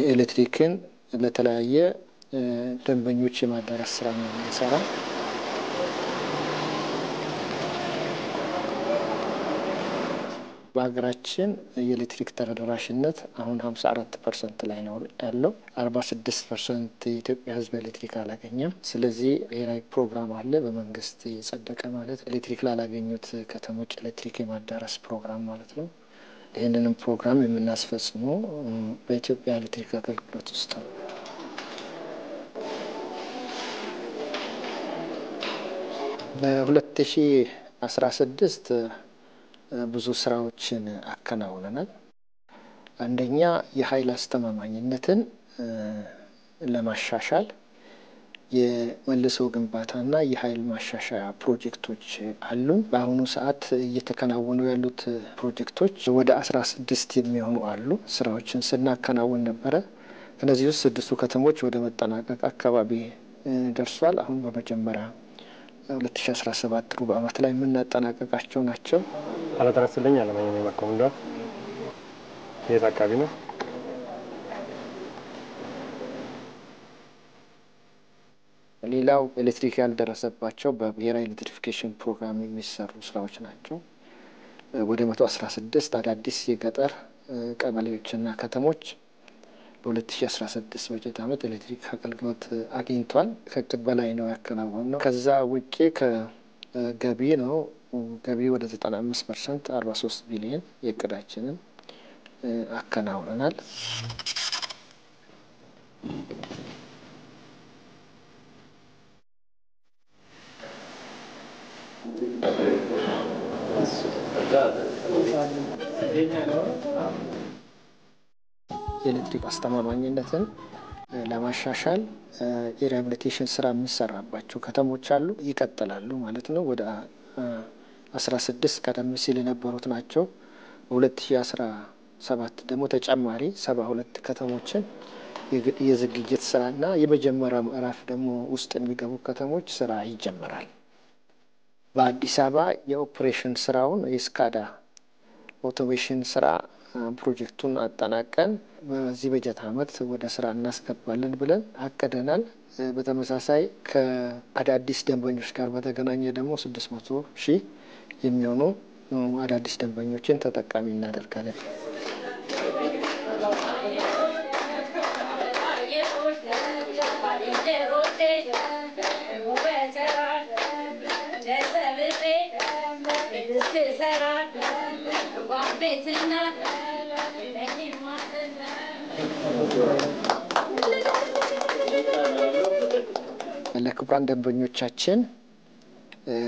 ኤሌክትሪክን ለተለያየ ደንበኞች የማዳረስ ስራ ነው የሚሰራው። በሀገራችን የኤሌክትሪክ ተደራሽነት አሁን 54% ላይ ነው ያለው። 46% የኢትዮጵያ ሕዝብ ኤሌክትሪክ አላገኘም። ስለዚህ ብሔራዊ ፕሮግራም አለ በመንግስት የጸደቀ ማለት ኤሌክትሪክ ላላገኙት ከተሞች ኤሌክትሪክ የማዳረስ ፕሮግራም ማለት ነው። ይህንንም ፕሮግራም የምናስፈጽመው በኢትዮጵያ ኤሌክትሪክ አገልግሎት ውስጥ ነው። በ2016 ብዙ ስራዎችን አከናውነናል። አንደኛ የኃይል አስተማማኝነትን ለማሻሻል የመልሶ ግንባታና የኃይል ማሻሻያ ፕሮጀክቶች አሉን። በአሁኑ ሰዓት እየተከናወኑ ያሉት ፕሮጀክቶች ወደ 16 የሚሆኑ አሉ። ስራዎችን ስናከናውን ነበረ። ከነዚህ ውስጥ 6ቱ ከተሞች ወደ መጠናቀቅ አካባቢ ደርሷል። አሁን በመጀመሪያ 2017 ሩብ ዓመት ላይ የምናጠናቀቃቸው ናቸው። አላተረስልኝ አለማኝ ነው ማቆምዳ የት አካባቢ ነው? ሌላው ኤሌክትሪክ ያልደረሰባቸው በብሔራዊ ኤሌክትሪፊኬሽን ፕሮግራም የሚሰሩ ስራዎች ናቸው። ወደ 116 አዳዲስ የገጠር ቀበሌዎችና ከተሞች በ2016 በጀት ዓመት ኤሌክትሪክ አገልግሎት አግኝቷል። ከእቅድ በላይ ነው ያከናወነው። ከዛ ውጪ ከገቢ ነው። ገቢ ወደ 95% 43 ቢሊዮን የእቅዳችንን አከናውነናል። የኤሌክትሪክ አስተማማኝነትን ለማሻሻል የሪሃቢሊቴሽን ስራ የሚሰራባቸው ከተሞች አሉ፣ ይቀጥላሉ ማለት ነው። ወደ 16 ቀደም ሲል የነበሩት ናቸው። በ2017 ደግሞ ተጨማሪ 72 ከተሞችን የዝግጅት ስራና የመጀመሪያ ምዕራፍ ደግሞ ውስጥ የሚገቡ ከተሞች ስራ ይጀምራል። በአዲስ አበባ የኦፕሬሽን ስራውን የስካዳ ኦቶሜሽን ስራ ፕሮጀክቱን አጠናቀን በዚህ በጀት ዓመት ወደ ስራ እናስገባለን ብለን አቅደናል። በተመሳሳይ ከአዳዲስ ደንበኞች ጋር በተገናኘ ደግሞ 600,000 የሚሆኑ አዳዲስ ደንበኞችን ተጠቃሚ እናደርጋለን። ለክቡራን ደንበኞቻችን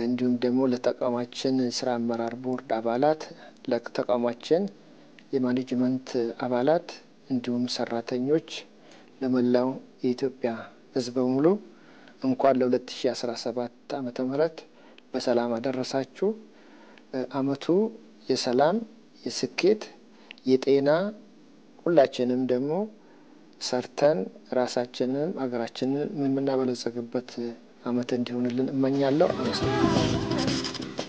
እንዲሁም ደግሞ ለተቋማችን ስራ አመራር ቦርድ አባላት፣ ለተቋማችን የማኔጅመንት አባላት እንዲሁም ሰራተኞች፣ ለመላው የኢትዮጵያ ሕዝብ በሙሉ እንኳን ለ2017 ዓመተ ምህረት በሰላም አደረሳችሁ። አመቱ የሰላም፣ የስኬት፣ የጤና ሁላችንም ደግሞ ሰርተን ራሳችንን ሀገራችንን የምናበለጽግበት አመት እንዲሆንልን እመኛለሁ። አመሰግናለሁ።